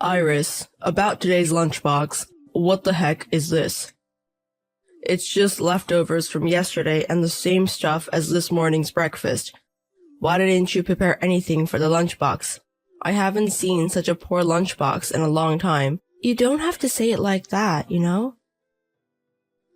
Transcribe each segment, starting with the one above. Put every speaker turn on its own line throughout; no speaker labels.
Iris, about today's lunchbox, what the heck is this? It's just leftovers from yesterday and the same stuff as this morning's breakfast. Why didn't you prepare anything for the lunchbox? I haven't seen such a poor lunchbox in a long time. You don't have to say it like that, you know?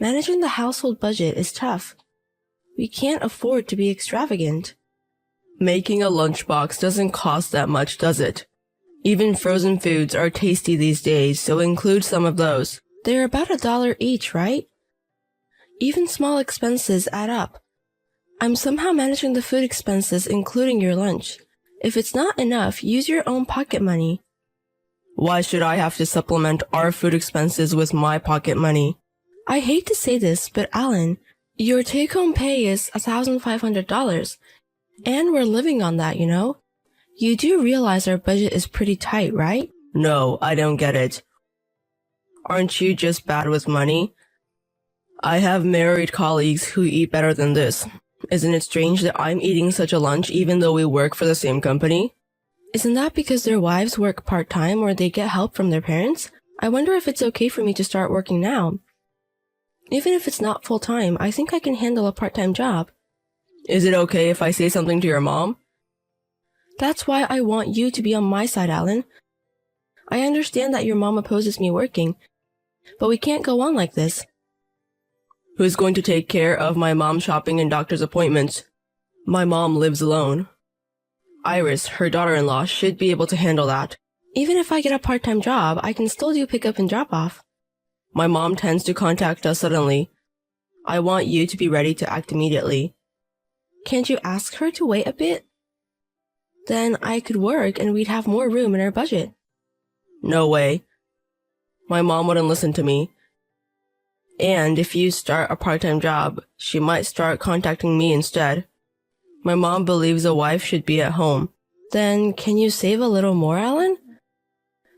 Managing the household budget is tough. We can't afford to be extravagant. Making a lunchbox doesn't cost that much, does it? Even frozen foods are tasty these days, so include some of those. They're about $1 each, right? Even small expenses add up. I'm somehow managing the food expenses, including your lunch. If it's not enough, use your own pocket money. Why should I have to supplement our food expenses with my pocket money? I hate to say this, but Alan, your take-home pay is $1,500, and we're living on that, you know? You do realize our budget is pretty tight, right? No, I don't get it. Aren't you just bad with money? I have married colleagues who eat better than this. Isn't it strange that I'm eating such a lunch even though we work for the same company? Isn't that because their wives work part-time or they get help from their parents? I wonder if it's okay for me to start working now. Even if it's not full-time, I think I can handle a part-time job. Is it okay if I say something to your mom? That's why I want you to be on my side, Alan. I understand that your mom opposes me working, but we can't go on like this. Who's going to take care of my mom's shopping and doctor's appointments? My mom lives alone. Iris, her daughter-in-law, should be able to handle that. Even if I get a part-time job, I can still do pick-up and drop-off. My mom tends to contact us suddenly. I want you to be ready to act immediately. Can't you ask her to wait a bit? Then I could work and we'd have more room in our budget. No way. My mom wouldn't listen to me. And if you start a part-time job, she might start contacting me instead. My mom believes a wife should be at home. Then can you save a little more, Alan?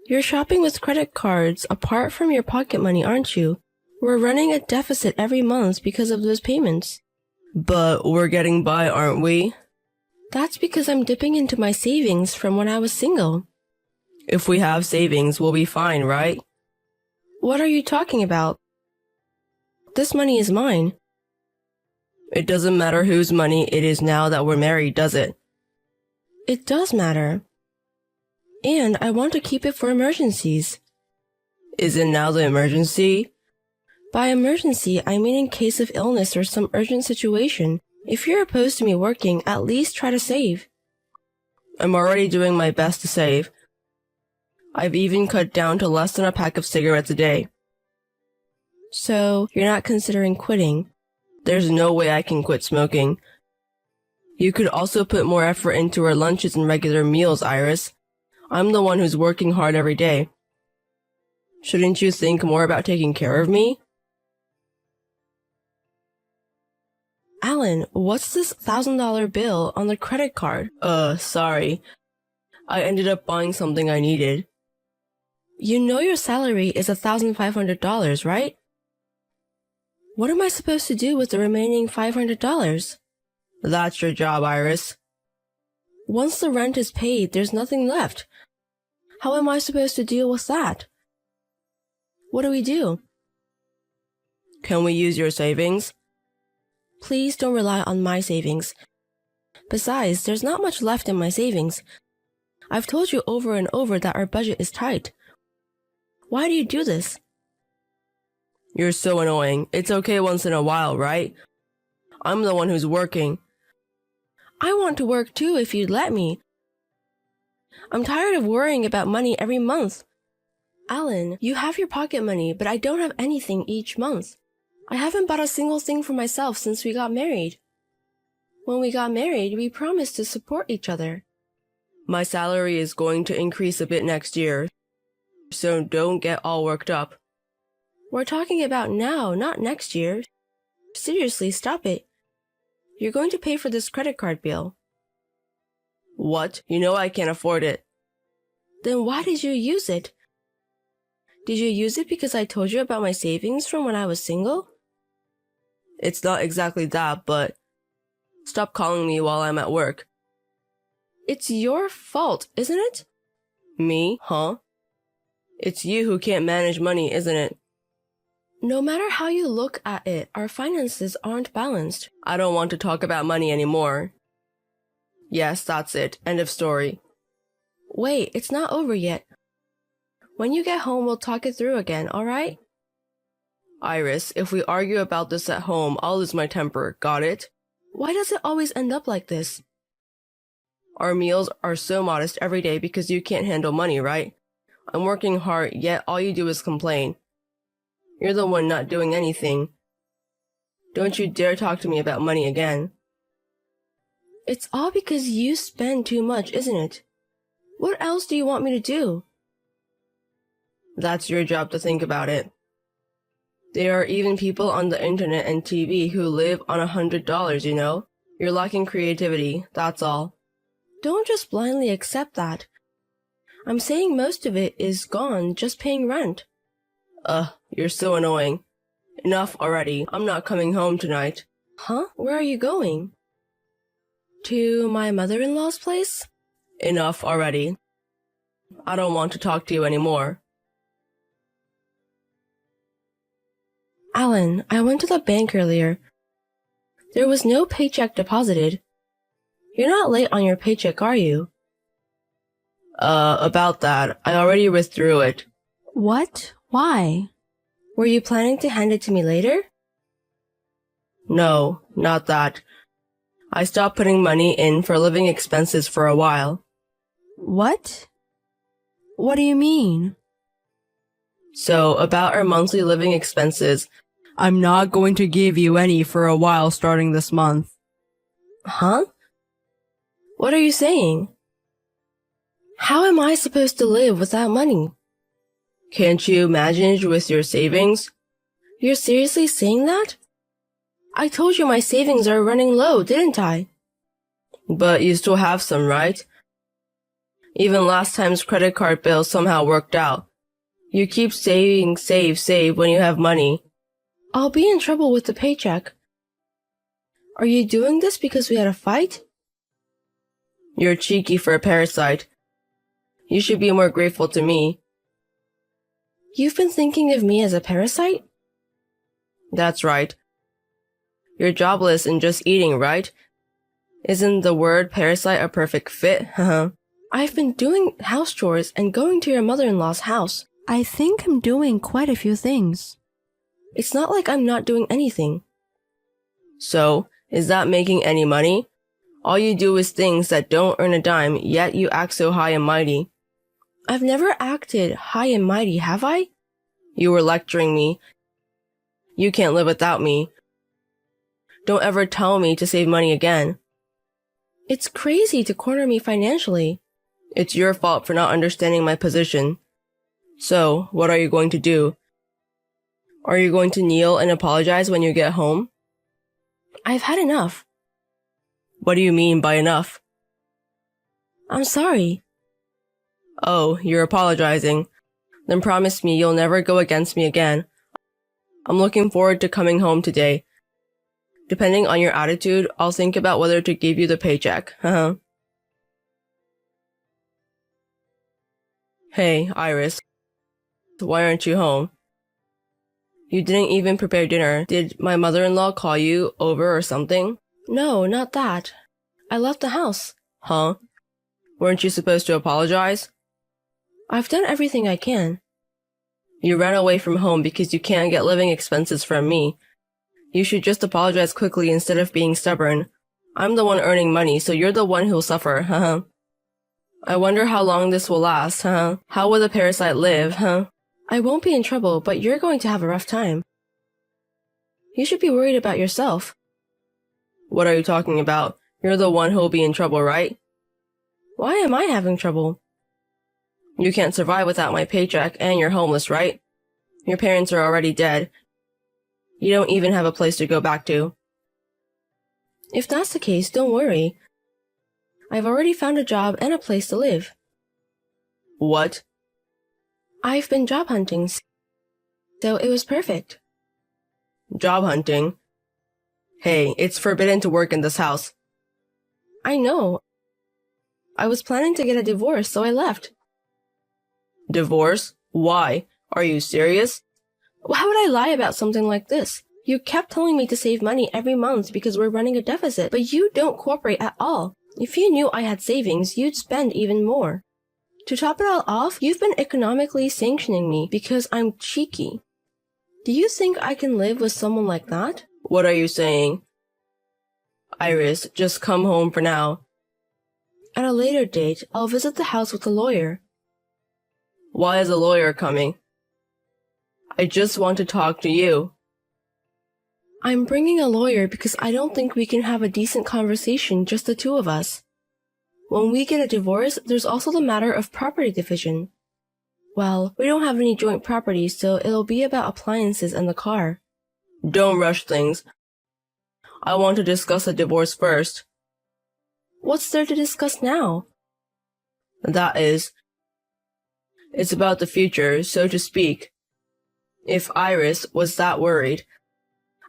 You're shopping with credit cards apart from your pocket money, aren't you? We're running a deficit every month because of those payments. But we're getting by, aren't we? That's because I'm dipping into my savings from when I was single. If we have savings, we'll be fine, right? What are you talking about? This money is mine. It doesn't matter whose money it is now that we're married, does it? It does matter. And I want to keep it for emergencies. Is it now the emergency? By emergency, I mean in case of illness or some urgent situation. If you're opposed to me working, at least try to save. I'm already doing my best to save. I've even cut down to less than a pack of cigarettes a day. So, you're not considering quitting? There's no way I can quit smoking. You could also put more effort into our lunches and regular meals, Iris. I'm the one who's working hard every day. Shouldn't you think more about taking care of me? Alan, what's this $1,000 bill on the credit card? Sorry. I ended up buying something I needed. You know your salary is $1,500, right? What am I supposed to do with the remaining $500? That's your job, Iris. Once the rent is paid, there's nothing left. How am I supposed to deal with that? What do we do? Can we use your savings? Please don't rely on my savings. Besides, there's not much left in my savings. I've told you over and over that our budget is tight. Why do you do this? You're so annoying. It's okay once in a while, right? I'm the one who's working. I want to work too if you'd let me. I'm tired of worrying about money every month. Alan, you have your pocket money, but I don't have anything each month. I haven't bought a single thing for myself since we got married. When we got married, we promised to support each other. My salary is going to increase a bit next year, so don't get all worked up. We're talking about now, not next year. Seriously, stop it. You're going to pay for this credit card bill. What? You know I can't afford it. Then why did you use it? Did you use it because I told you about my savings from when I was single? It's not exactly that, but stop calling me while I'm at work. It's your fault, isn't it? Me, huh? It's you who can't manage money, isn't it? No matter how you look at it, our finances aren't balanced. I don't want to talk about money anymore. Yes, that's it. End of story. Wait, it's not over yet. When you get home, we'll talk it through again, alright? Iris, if we argue about this at home, I'll lose my temper. Got it? Why does it always end up like this? Our meals are so modest every day because you can't handle money, right? I'm working hard, yet all you do is complain. You're the one not doing anything. Don't you dare talk to me about money again. It's all because you spend too much, isn't it? What else do you want me to do? That's your job to think about it. There are even people on the internet and TV who live on $100, you know? You're lacking creativity, that's all. Don't just blindly accept that. I'm saying most of it is gone just paying rent. You're so annoying. Enough already. I'm not coming home tonight. Huh? Where are you going? To my mother-in-law's place? Enough already. I don't want to talk to you anymore. Alan, I went to the bank earlier. There was no paycheck deposited. You're not late on your paycheck, are you? About that. I already withdrew it. What? Why? Were you planning to hand it to me later? No, not that. I stopped putting money in for living expenses for a while. What? What do you mean? So, about our monthly living expenses, I'm not going to give you any for a while starting this month. Huh? What are you saying? How am I supposed to live without money? Can't you manage with your savings? You're seriously saying that? I told you my savings are running low, didn't I? But you still have some, right? Even last time's credit card bill somehow worked out. You keep saying save when you have money. I'll be in trouble with the paycheck. Are you doing this because we had a fight? You're cheeky for a parasite. You should be more grateful to me. You've been thinking of me as a parasite? That's right. You're jobless and just eating, right? Isn't the word parasite a perfect fit? I've been doing house chores and going to your mother-in-law's house. I think I'm doing quite a few things. It's not like I'm not doing anything. So, is that making any money? All you do is things that don't earn a dime, yet you act so high and mighty. I've never acted high and mighty, have I? You were lecturing me. You can't live without me. Don't ever tell me to save money again. It's crazy to corner me financially. It's your fault for not understanding my position. So, what are you going to do? Are you going to kneel and apologize when you get home? I've had enough. What do you mean by enough? I'm sorry. Oh, you're apologizing. Then promise me you'll never go against me again. I'm looking forward to coming home today. Depending on your attitude, I'll think about whether to give you the paycheck. Hey, Iris. Why aren't you home? You didn't even prepare dinner. Did my mother-in-law call you over or something? No, not that. I left the house. Huh? Weren't you supposed to apologize? I've done everything I can. You ran away from home because you can't get living expenses from me. You should just apologize quickly instead of being stubborn. I'm the one earning money, so you're the one who'll suffer, I wonder how long this will last, How will the parasite live, I won't be in trouble, but you're going to have a rough time. You should be worried about yourself. What are you talking about? You're the one who'll be in trouble, right? Why am I having trouble? You can't survive without my paycheck, and you're homeless, right? Your parents are already dead. You don't even have a place to go back to. If that's the case, don't worry. I've already found a job and a place to live. What? I've been job hunting, so it was perfect. Job hunting? Hey, it's forbidden to work in this house. I know. I was planning to get a divorce, so I left. Divorce? Why? Are you serious? Why would I lie about something like this? You kept telling me to save money every month because we're running a deficit, but you don't cooperate at all. If you knew I had savings, you'd spend even more. To top it all off, you've been economically sanctioning me because I'm cheeky. Do you think I can live with someone like that? What are you saying? Iris, just come home for now. At a later date, I'll visit the house with the lawyer. Why is a lawyer coming? I just want to talk to you. I'm bringing a lawyer because I don't think we can have a decent conversation, just the two of us. When we get a divorce, there's also the matter of property division. Well, we don't have any joint property, so it'll be about appliances and the car. Don't rush things. I want to discuss the divorce first. What's there to discuss now? That is, it's about the future, so to speak. If Iris was that worried,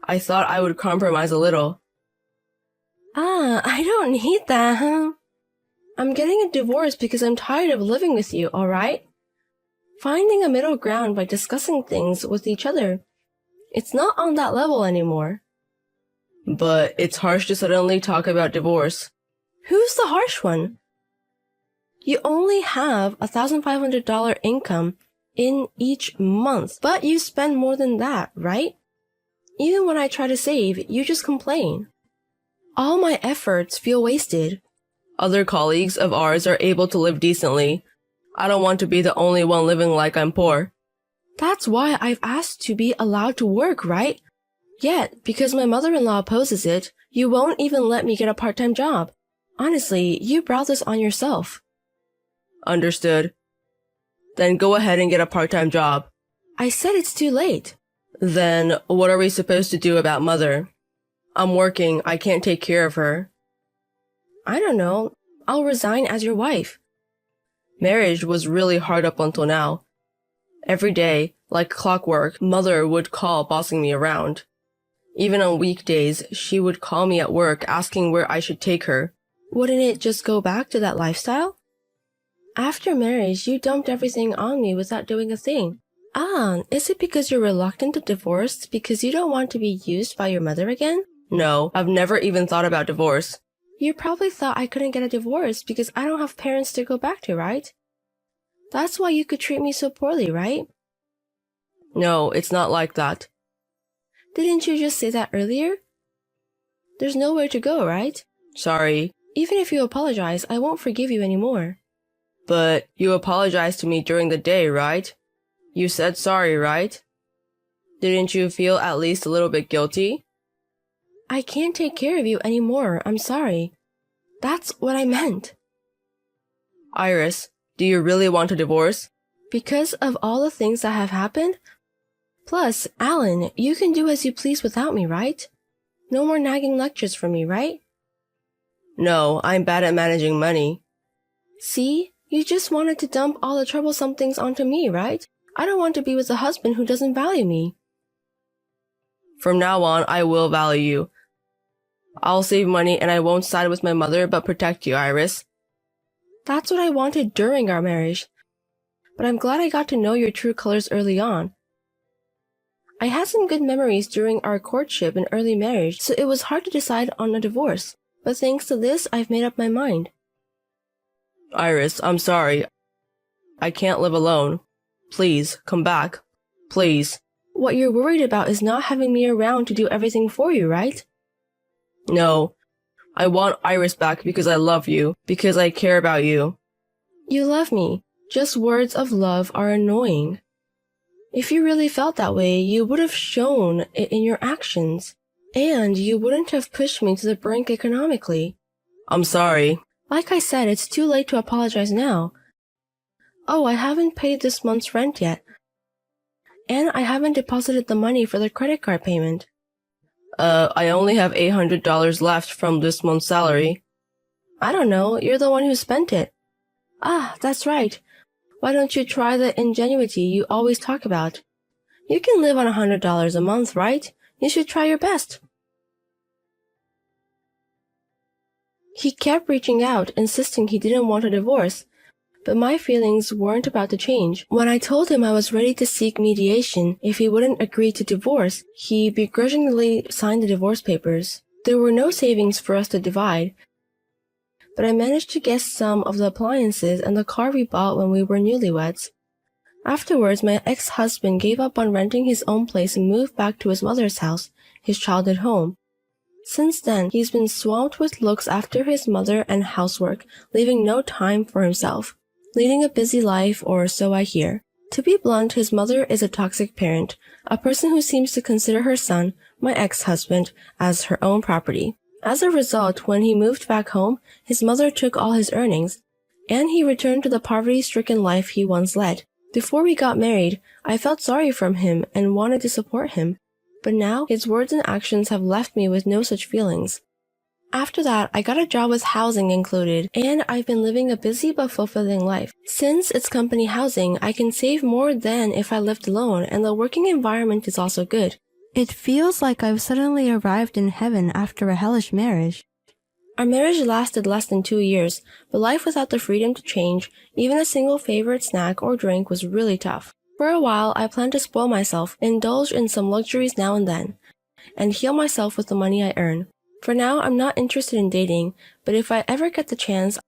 I thought I would compromise a little. I don't need that, huh? I'm getting a divorce because I'm tired of living with you, alright? Finding a middle ground by discussing things with each other. It's not on that level anymore. But it's harsh to suddenly talk about divorce. Who's the harsh one? You only have $1,500 income in each month, but you spend more than that, right? Even when I try to save, you just complain. All my efforts feel wasted. Other colleagues of ours are able to live decently. I don't want to be the only one living like I'm poor. That's why I've asked to be allowed to work, right? Yet, because my mother-in-law opposes it, you won't even let me get a part-time job. Honestly, you brought this on yourself. Understood. Then go ahead and get a part-time job. I said it's too late. Then, what are we supposed to do about Mother? I'm working, I can't take care of her. I don't know. I'll resign as your wife. Marriage was really hard up until now. Every day, like clockwork, Mother would call bossing me around. Even on weekdays, she would call me at work asking where I should take her. Wouldn't it just go back to that lifestyle? After marriage, you dumped everything on me without doing a thing. Is it because you're reluctant to divorce because you don't want to be used by your mother again? No, I've never even thought about divorce. You probably thought I couldn't get a divorce because I don't have parents to go back to, right? That's why you could treat me so poorly, right? No, it's not like that. Didn't you just say that earlier? There's nowhere to go, right? Sorry. Even if you apologize, I won't forgive you anymore. But you apologized to me during the day, right? You said sorry, right? Didn't you feel at least a little bit guilty? I can't take care of you anymore, I'm sorry. That's what I meant. Iris, do you really want a divorce? Because of all the things that have happened? Plus, Alan, you can do as you please without me, right? No more nagging lectures from me, right? No, I'm bad at managing money. See? You just wanted to dump all the troublesome things onto me, right? I don't want to be with a husband who doesn't value me. From now on, I will value you. I'll save money and I won't side with my mother but protect you, Iris. That's what I wanted during our marriage. But I'm glad I got to know your true colors early on. I had some good memories during our courtship and early marriage, so it was hard to decide on a divorce. But thanks to this, I've made up my mind. Iris, I'm sorry. I can't live alone. Please, come back. Please. What you're worried about is not having me around to do everything for you, right? No. I want Iris back because I love you, because I care about you. You love me. Just words of love are annoying. If you really felt that way, you would have shown it in your actions. And you wouldn't have pushed me to the brink economically. I'm sorry. Like I said, it's too late to apologize now. Oh, I haven't paid this month's rent yet. And I haven't deposited the money for the credit card payment. I only have $800 left from this month's salary. I don't know, you're the one who spent it. Ah, that's right. Why don't you try the ingenuity you always talk about? You can live on $100 a month, right? You should try your best. He kept reaching out, insisting he didn't want a divorce, But my feelings weren't about to change. When I told him I was ready to seek mediation if he wouldn't agree to divorce, he begrudgingly signed the divorce papers. There were no savings for us to divide, but I managed to get some of the appliances and the car we bought when we were newlyweds. Afterwards, my ex-husband gave up on renting his own place and moved back to his mother's house, his childhood home. Since then, he's been swamped with looks after his mother and housework, leaving no time for himself. Leading a busy life, or so I hear. To be blunt, his mother is a toxic parent, a person who seems to consider her son, my ex-husband, as her own property. As a result, when he moved back home, his mother took all his earnings, and he returned to the poverty-stricken life he once led. Before we got married, I felt sorry for him and wanted to support him, but now his words and actions have left me with no such feelings. After that, I got a job with housing included, and I've been living a busy but fulfilling life. Since it's company housing, I can save more than if I lived alone, and the working environment is also good.
It feels like I've suddenly arrived in heaven after a hellish marriage.
Our marriage lasted less than 2 years, but life without the freedom to change, even a single favorite snack or drink, was really tough. For a while, I planned to spoil myself, indulge in some luxuries now and then, and heal myself with the money I earn. For now, I'm not interested in dating, but if I ever get the chance,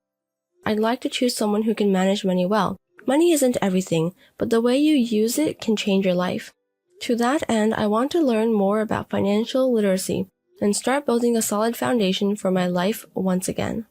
I'd like to choose someone who can manage money well. Money isn't everything, but the way you use it can change your life. To that end, I want to learn more about financial literacy and start building a solid foundation for my life once again.